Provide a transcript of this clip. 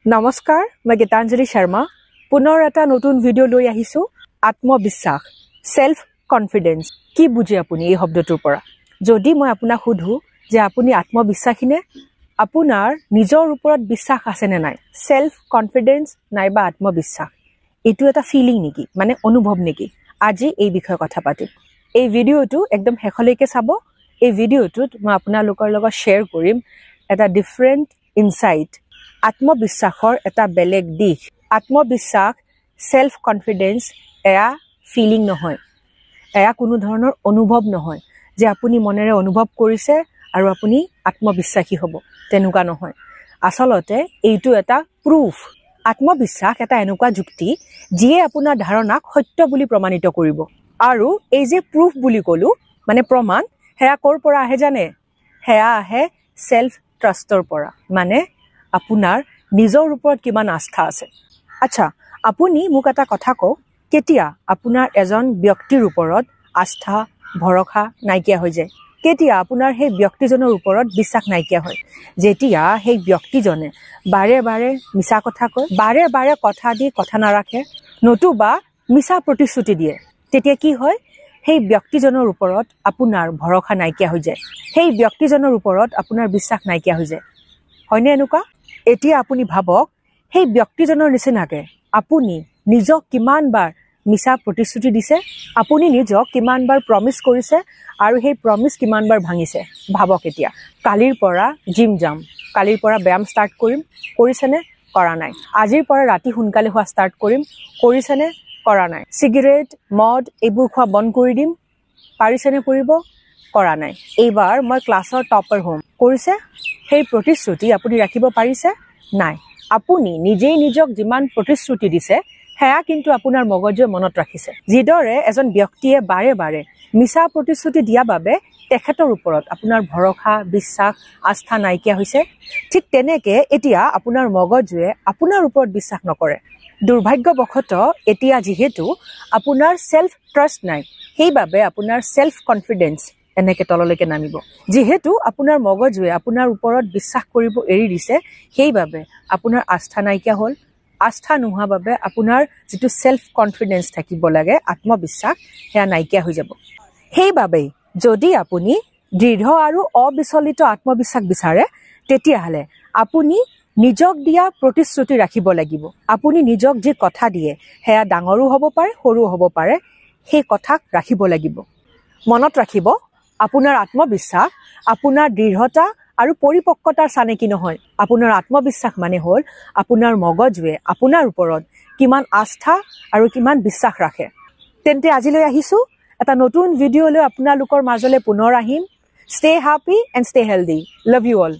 নমস্কাৰ মই গীতাঞ্জলি শৰ্মা পুনৰ এটা নতুন ভিডিও লৈ আহিছো আত্মবিশ্বাস সেলফ কনফিডেন্স কি বুজি আপুনি এই শব্দটোৰ পৰা যদি মই আপোনাক সুধো যে আপুনি আত্মবিশ্বাসী নে আপোনাৰ নিজৰ ওপৰত বিশ্বাস আছে নে নাই সেলফ কনফিডেন্স নাইবা আত্মবিশ্বাস এটো এটা ফিলিং নেকি মানে অনুভৱ নেকি আজি এই বিষয়ে কথা পাতিম এই ভিডিওটো একদম হেখলৈকে চাব এই ভিডিওটোত মই আপোনালোকৰ লগত শেয়াৰ কৰিম এটা ডিফাৰেন্ট ইনসাইট আত্মবিশ্বাসৰ এটা বেলেগ দিশ আত্মবিশ্বাস সেলফ কনফিডেন্স এয়া ফিলিং নহয় এয়া কোনো ধৰণৰ অনুভৱ নহয় যে আপুনি মনেৰে অনুভৱ কৰিছে আৰু আপুনি আত্মবিশ্বাসী হ'ব তেনুকা নহয় আসলতে এইটো এটা প্ৰুফ আত্মবিশ্বাস এটা এনেকুৱা যুক্তি যিয়ে আপোনাৰ ধাৰণাক সত্য বুলি প্ৰমাণিত কৰিব আৰু এই যে প্ৰুফ বুলি কলো মানে প্ৰমাণ হেয়া কৰ পৰা আহে জানে হেয়া আহে সেলফ ট্ৰাষ্টৰ পৰা মানে আপোনাৰ নিজৰ ওপৰত কিমান আস্থা আছে আচ্ছা আপুনি মোক এটা কথা কওক কেতিয়া আপোনাৰ এজন ব্যক্তিৰ ওপৰত আস্থা ভৰসা নাইকিয়া হৈ যায় কেতিয়া আপোনাৰ সেই ব্যক্তিজনৰ ওপৰত বিশ্বাস নাইকিয়া হয় যেতিয়া সেই ব্যক্তিজনে বাৰে বাৰে মিছা কথা কয় বাৰে বাৰে কথা দি কথা নাৰাখে নতুবা মিছা প্ৰতিশ্ৰুতি দিয়ে তেতিয়া কি হয় সেই ব্যক্তিজনৰ ওপৰত আপোনাৰ ভৰসা নাইকিয়া হৈ যায় সেই ব্যক্তিজনৰ ওপৰত আপোনাৰ বিশ্বাস নাইকিয়া হৈ যায় হয়নে এনেকুৱা এতিয়া আপুনি ভাবক সেই ব্যক্তিজনৰ নিচিনাকে আপুনি নিজক কিমান বাৰ মিছা প্ৰতিশ্ৰুতি দিছে আপুনি নিজক কিমান বাৰ প্ৰমিস কৰিছে আৰু সেই প্ৰমিস কিমান বাৰ ভাঙিছে ভাবক এতিয়া কালিৰ পৰা জিম যাম কালিৰ পৰা ব্যায়াম ষ্টাৰ্ট কৰিম কৰিছেনে কৰা নাই আজিৰ পৰা ৰাতি সোনকালে হোৱা ষ্টাৰ্ট কৰিম কৰিছেনে কৰা নাই সিগাৰেট মদ এইবোৰ খোৱা বন্ধ কৰি দিম পাৰিছেনে কৰিব কৰা নাই এইবাৰ মই ক্লাছৰ টপাৰ হ'ম কৰিছে সেই প্ৰতিশ্ৰুতি আপুনি ৰাখিব পাৰিছে নাই আপুনি নিজেই নিজক যিমান প্ৰতিশ্ৰুতি দিছে হেয়া কিন্তু আপোনাৰ মগজুৱে মনত ৰাখিছে যিদৰে এজন ব্যক্তিয়ে বাৰে বাৰে মিছা প্ৰতিশ্ৰুতি দিয়া বাবে তেখেতৰ ওপৰত আপোনাৰ ভৰসা বিশ্বাস আস্থা নাইকিয়া হৈছে ঠিক তেনেকে এতিয়া আপোনাৰ মগজুৱে আপোনাৰ ওপৰত বিশ্বাস নকৰে দুৰ্ভাগ্যবশতঃ এতিয়া যিহেতু আপোনাৰ সেলফ ট্ৰাষ্ট নাই সেইবাবে আপোনাৰ সেলফ কনফিডেন্স এনেকে তললৈকে নামিব যেহেতু আপোনাৰ মগজুৱে আপোনাৰ ওপৰত বিশ্বাস কৰিব এৰি দিছে সেইবাবে আপোনাৰ আস্থা নাইকিয়া হ'ল আস্থা নোহোৱা বাবে আপোনাৰ যেটো সেলফ কনফিডেন্স থাকিব লাগে আত্মবিশ্বাস হেয়া নাইকিয়া হৈ যাব সেইবাবে যদি আপুনি দৃঢ় আৰু অবিচলিত আত্মবিশ্বাস বিচাৰে তেতিয়াহলে আপুনি নিজক দিয়া প্ৰতিশ্ৰুতি ৰাখিব লাগিব আপুনি নিজক যি কথা দিয়ে হেয়া ডাঙৰো হ'ব পাৰে সৰু হ'ব পাৰে সেই কথাক ৰাখিব লাগিব মনত ৰাখিব আপোনাৰ আত্মবিশ্বাস আপোনাৰ দৃঢ়তা আৰু পৰিপক্কতাৰ চানেকি নহয় আপোনাৰ আত্মবিশ্বাস মানে হ'ল আপোনাৰ মগজুৱে আপোনাৰ ওপৰত কিমান আস্থা আৰু কিমান বিশ্বাস ৰাখে তেন্তে আজিলৈ আহিছো এটা নতুন ভিডিঅ লৈ আপোনালোকৰ মাজলৈ পুনৰ আহিম stay happy and stay healthy love you all